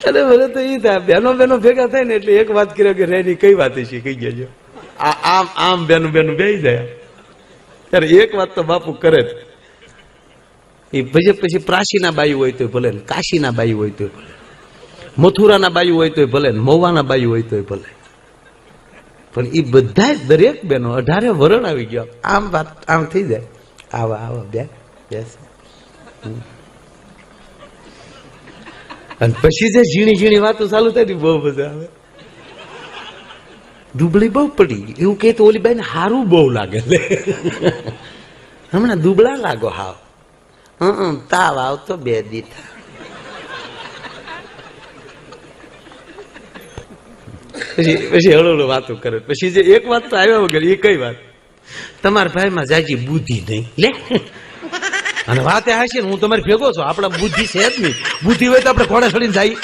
અરે મને તો એ થાય, બેનો બેનો ભેગા થાય ને એટલે એક વાત કર્યો કે રેની કઈ વાત છે કઈ ગયો આમ આમ બેનું બેનું બેસી જાય ત્યારે એક વાત તો બાપુ કરે જ. એ પછી પ્રાચીના બાયું હોય તો ભલે ને, કાશીના બાયું હોય તો ભલે, મથુરાના બાયું હોય તો ભલે ને, મહુવાના બાયું હોય તો ભલે, પણ એ બધા દરેક બેનો 18 વરણ આવી ગયો આમ વાત આમ થઈ જાય. આવા આવા બેસ અને પછી જે ઝીણી ઝીણી વાતો ચાલુ થાય ને બહુ મજા આવે. દુબળી બહુ પડી એવું કે તો ઓલી બાઈને હારું બહુ લાગે લે હમણાં દુબળા લાગો હાવ. તાવ આવતો 2 દી પછી હળો વાતો કરે. પછી જે એક વાત તો આવ્યા વગર એ કઈ વાત, તમારા ભાઈમાં જાજી બુદ્ધિ નહીં લે. અને વાત એ હાશે ને હું તમારી ભેગો છું, આપણા બુદ્ધિ છે જ નહીં. બુદ્ધિ હોય તો આપણે ઘોડે ચડીને જાય.